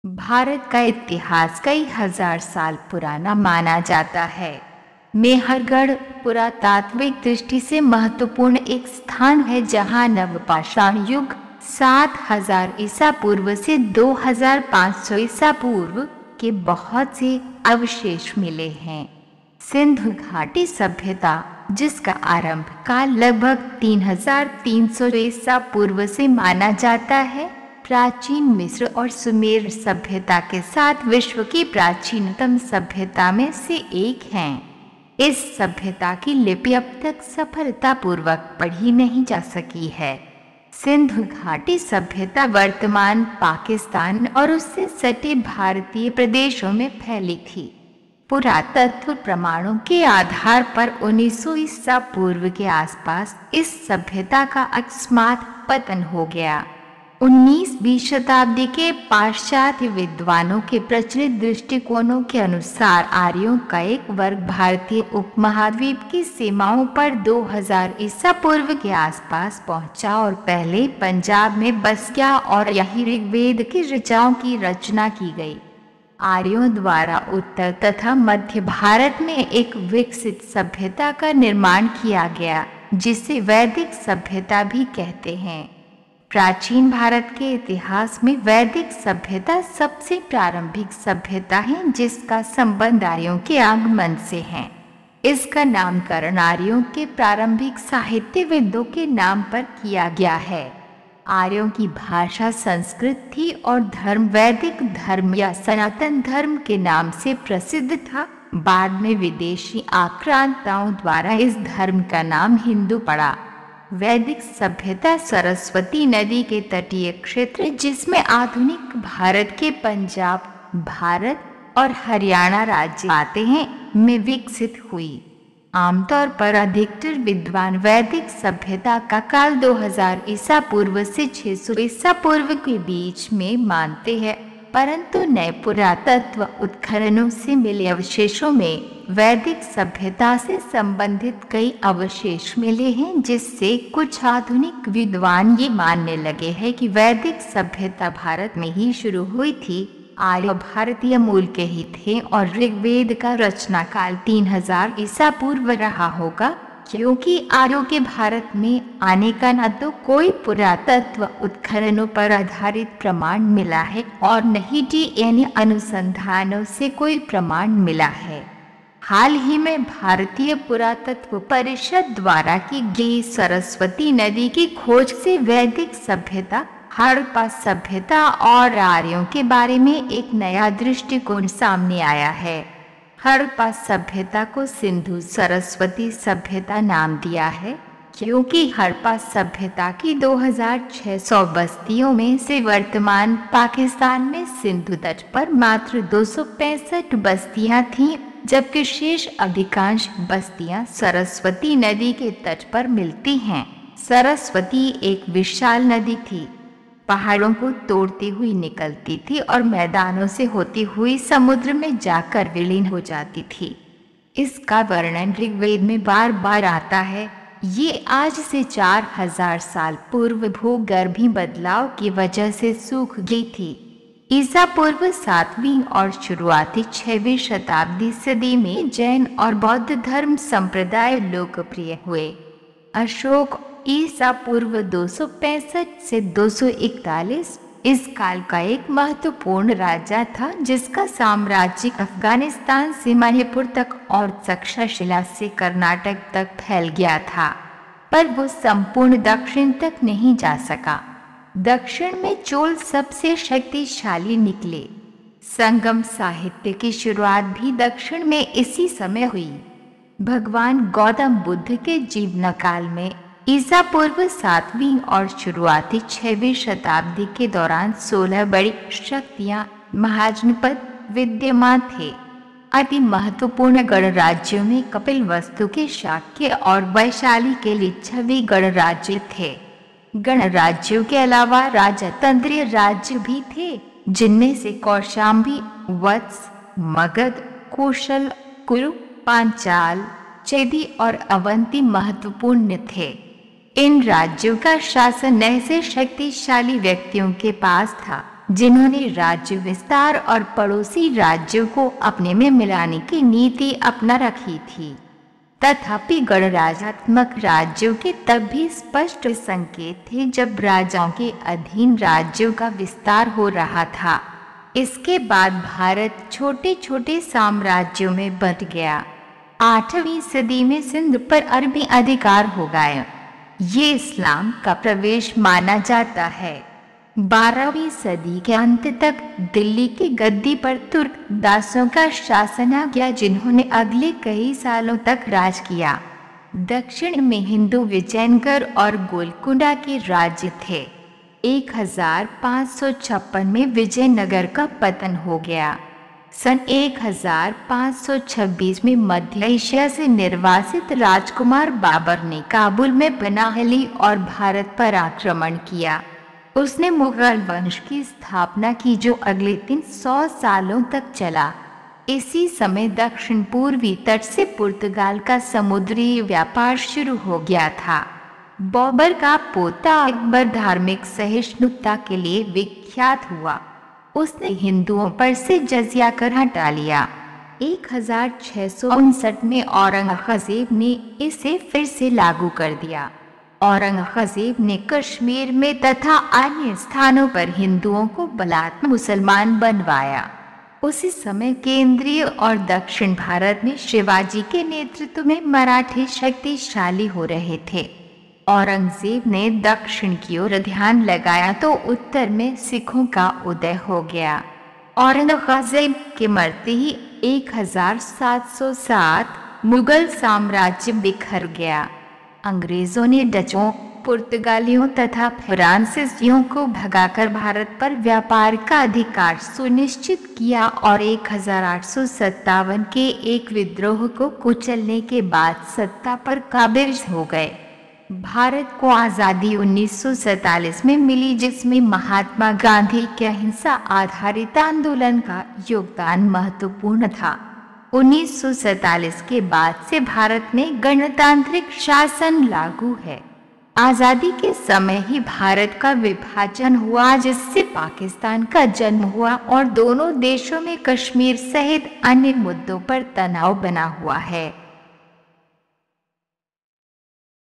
भारत का इतिहास कई हजार साल पुराना माना जाता है। मेहरगढ़ पुरातात्विक दृष्टि से महत्वपूर्ण एक स्थान है जहां नवपाषाण युग 7000 ईसा पूर्व से 2500 ईसा पूर्व के बहुत से अवशेष मिले हैं। सिंधु घाटी सभ्यता, जिसका आरंभ काल लगभग 3300 ईसा पूर्व से माना जाता है, प्राचीन मिस्र और सुमेर सभ्यता के साथ विश्व की प्राचीनतम सभ्यता में से एक है। इस सभ्यता की लिपि अब तक सफलतापूर्वक पढ़ी नहीं जा सकी है। सिंधु घाटी सभ्यता वर्तमान पाकिस्तान और उससे सटे भारतीय प्रदेशों में फैली थी। पुरातत्व प्रमाणों के आधार पर 1900 ईसा पूर्व के आसपास इस सभ्यता का अकस्मात पतन हो गया। 19वीं शताब्दी के पाश्चात्य विद्वानों के प्रचलित दृष्टिकोणों के अनुसार आर्यों का एक वर्ग भारतीय उपमहाद्वीप की सीमाओं पर 2000 ईसा पूर्व के आसपास पहुंचा और पहले पंजाब में बस गया और यही ऋग्वेद की ऋचाओं की रचना की गई। आर्यों द्वारा उत्तर तथा मध्य भारत में एक विकसित सभ्यता का निर्माण किया गया, जिसे वैदिक सभ्यता भी कहते हैं। प्राचीन भारत के इतिहास में वैदिक सभ्यता सबसे प्रारंभिक सभ्यता है, जिसका संबंध आर्यों के आगमन से है। इसका नामकरण आर्यों के प्रारंभिक साहित्यविदों के नाम पर किया गया है। आर्यों की भाषा संस्कृत थी और धर्म वैदिक धर्म या सनातन धर्म के नाम से प्रसिद्ध था। बाद में विदेशी आक्रांताओं द्वारा इस धर्म का नाम हिंदू पड़ा। वैदिक सभ्यता सरस्वती नदी के तटीय क्षेत्र, जिसमें आधुनिक भारत के पंजाब, भारत और हरियाणा राज्य आते हैं, में विकसित हुई। आमतौर पर अधिकतर विद्वान वैदिक सभ्यता का काल 2000 ईसा पूर्व से 600 ईसा पूर्व के बीच में मानते हैं, परंतु नए पुरातत्व उत्खननों से मिले अवशेषों में वैदिक सभ्यता से संबंधित कई अवशेष मिले हैं, जिससे कुछ आधुनिक विद्वान ये मानने लगे हैं कि वैदिक सभ्यता भारत में ही शुरू हुई थी। आर्य भारतीय मूल के ही थे और ऋग्वेद का रचना काल 3000 ईसा पूर्व रहा होगा, क्योंकि आर्यों के भारत में आने का न तो कोई पुरातत्व उत्खननों पर आधारित प्रमाण मिला है और न ही डीएनए अनुसंधानों से कोई प्रमाण मिला है। हाल ही में भारतीय पुरातत्व परिषद द्वारा की गई सरस्वती नदी की खोज से वैदिक सभ्यता, हड़प्पा सभ्यता और आर्यों के बारे में एक नया दृष्टिकोण सामने आया है। हड़प्पा सभ्यता को सिंधु सरस्वती सभ्यता नाम दिया है, क्योंकि हड़प्पा सभ्यता की 2600 बस्तियों में से वर्तमान पाकिस्तान में सिंधु तट पर मात्र 265 बस्तियां थीं, जबकि शेष अधिकांश बस्तियां सरस्वती नदी के तट पर मिलती हैं। सरस्वती एक विशाल नदी थी, पहाड़ों को तोड़ती हुई निकलती थी और मैदानों से होती हुई समुद्र में जाकर विलीन हो जाती थी। इसका वर्णन ऋग्वेद में बार बार आता है। ये आज से 4000 साल पूर्व भूगर्भीय बदलाव की वजह से सूख गई थी। ईसा पूर्व 7वीं और शुरुआती 6वीं शताब्दी सदी में जैन और बौद्ध धर्म संप्रदाय लोकप्रिय हुए। अशोक ईसा पूर्व 265 से 241 इस काल का एक महत्वपूर्ण राजा था, जिसका साम्राज्य अफगानिस्तान से मणिपुर तक और तक्षशिला से कर्नाटक तक फैल गया था, पर वो संपूर्ण दक्षिण तक नहीं जा सका। दक्षिण में चोल सबसे शक्तिशाली निकले। संगम साहित्य की शुरुआत भी दक्षिण में इसी समय हुई। भगवान गौतम बुद्ध के जीवन काल में ईसा पूर्व 7वीं और शुरुआती 6वीं शताब्दी के दौरान 16 बड़ी शक्तियां महाजनपद विद्यमान थे। अति महत्वपूर्ण गणराज्यों में कपिलवस्तु के शाक्य और वैशाली के लिच्छवी गणराज्य थे। गणराज्यों के अलावा राजतंत्रीय राज्य भी थे, जिनमें से कौशाम्बी, वत्स, मगध, कौशल, कुरु, पांचाल, चेदी और अवंती महत्वपूर्ण थे। इन राज्यों का शासन ऐसे शक्तिशाली व्यक्तियों के पास था जिन्होंने राज्य विस्तार और पड़ोसी राज्यों को अपने में मिलाने की नीति अपना रखी थी। तथापि गणराज्यात्मक राज्यों के तब भी स्पष्ट संकेत थे जब राजाओं के अधीन राज्यों का विस्तार हो रहा था। इसके बाद भारत छोटे छोटे साम्राज्यों में बंट गया। 8वीं सदी में सिंध पर अरबी अधिकार हो गए। ये इस्लाम का प्रवेश माना जाता है। 12वीं सदी के अंत तक दिल्ली की गद्दी पर तुर्क दासों का शासन आ गया, जिन्होंने अगले कई सालों तक राज किया। दक्षिण में हिंदू विजयनगर और गोलकुंडा के राज्य थे। 1556 में विजयनगर का पतन हो गया। सन 1526 में मध्य एशिया से निर्वासित राजकुमार बाबर ने काबुल में पनाह ली और भारत पर आक्रमण किया। उसने मुगल वंश की स्थापना की, जो अगले 300 सालों तक चला। इसी समय दक्षिण पूर्वी तट से पुर्तगाल का समुद्री व्यापार शुरू हो गया था। बाबर का पोता अकबर धार्मिक सहिष्णुता के लिए विख्यात हुआ। उसने हिंदुओं पर से जजिया कर हटा लिया। 1659 में औरंगजेब ने इसे फिर से लागू कर दिया। औरंगजेब ने कश्मीर में तथा अन्य स्थानों पर हिंदुओं को बलात्कार मुसलमान बनवाया। उसी समय केंद्रीय और दक्षिण भारत में शिवाजी के नेतृत्व में मराठी शक्तिशाली हो रहे थे। औरंगजेब ने दक्षिण की ओर ध्यान लगाया तो उत्तर में सिखों का उदय हो गया। औरंगजेब के मरते ही 1707 मुगल साम्राज्य बिखर गया। अंग्रेजों ने डचों, पुर्तगालियों तथा फ्रांसीसियों को भगाकर भारत पर व्यापार का अधिकार सुनिश्चित किया और 1857 के एक विद्रोह को कुचलने के बाद सत्ता पर काबिज हो गए। भारत को आज़ादी 1947 में मिली, जिसमें महात्मा गांधी के अहिंसा आधारित आंदोलन का योगदान महत्वपूर्ण था। 1947 के बाद से भारत में गणतांत्रिक शासन लागू है। आज़ादी के समय ही भारत का विभाजन हुआ, जिससे पाकिस्तान का जन्म हुआ और दोनों देशों में कश्मीर सहित अन्य मुद्दों पर तनाव बना हुआ है।